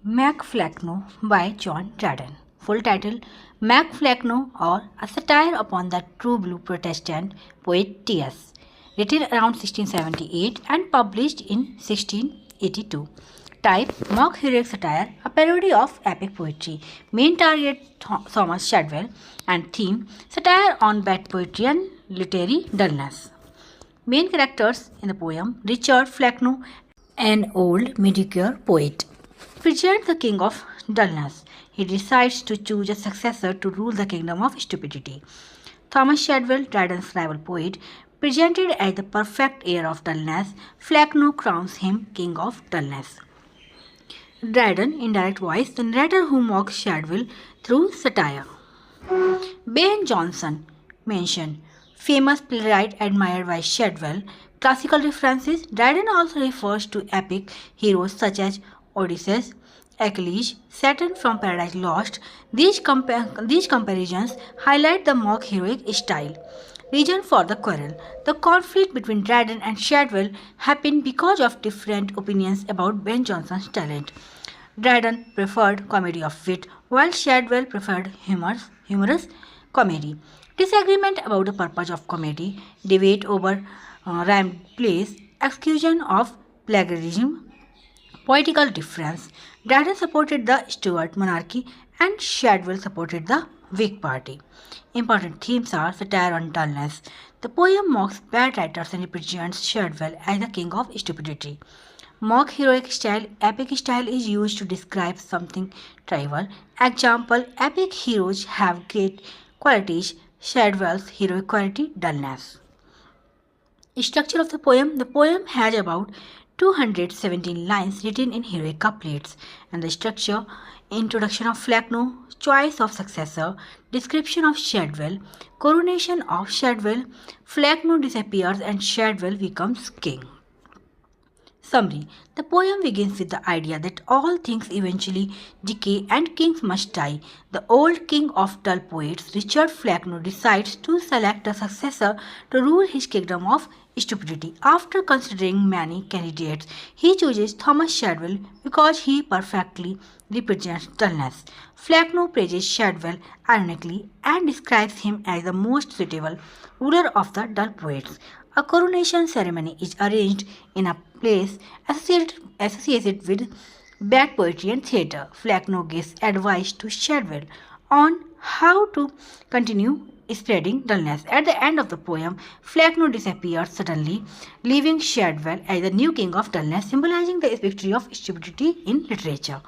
Flecknoe by John Dryden. Full title: Flecknoe, or A Satire upon the True Blue Protestant Poet T.S. Written around 1678 and published in 1682. Type: mock heroic satire, a parody of epic poetry. Main target: Thomas Shadwell. And theme: satire on bad poetry and literary dullness. Main characters in the poem: Richard Flecknoe, an old mediocre poet, presents the king of dullness. He decides to choose a successor to rule the kingdom of stupidity. Thomas Shadwell, Dryden's rival poet, presented as the perfect heir of dullness, Flecknoe crowns him king of dullness. Dryden, in direct voice, the narrator who mocks Shadwell through satire. Ben Jonson mentioned, famous playwright admired by Shadwell. Classical references: Dryden also refers to epic heroes such as Odysseus, Achilles, Saturn from Paradise Lost. These comparisons highlight the mock heroic style. Reason for the quarrel: the conflict between Dryden and Shadwell happened because of different opinions about Ben Jonson's talent. Dryden preferred comedy of wit, while Shadwell preferred humorous comedy. Disagreement about the purpose of comedy, debate over rhymed plays, exclusion of plagiarism, political difference. Dryden supported the Stuart monarchy and Shadwell supported the Whig party. Important themes are satire on dullness. The poem mocks bad writers and represents Shadwell as the king of stupidity. Mock heroic style: epic style is used to describe something trivial. Example: epic heroes have great qualities. Shadwell's heroic quality: dullness. Structure of the poem: the poem has about 217 lines written in heroic couplets. And the structure: introduction of Flecknoe, choice of successor, description of Shadwell, coronation of Shadwell, Flecknoe disappears and Shadwell becomes king. Summary: the poem begins with the idea that all things eventually decay and kings must die. The old king of dull poets, Richard Flecknoe, decides to select a successor to rule his kingdom of stupidity. After considering many candidates, he chooses Thomas Shadwell because he perfectly represents dullness. Flecknoe praises Shadwell ironically and describes him as the most suitable ruler of the dull poets. A coronation ceremony is arranged in a place associated with bad poetry and theatre. Flecknoe gives advice to Shadwell on how to continue spreading dullness. At the end of the poem, Flecknoe disappears suddenly, leaving Shadwell as the new king of dullness, symbolizing the victory of stupidity in literature.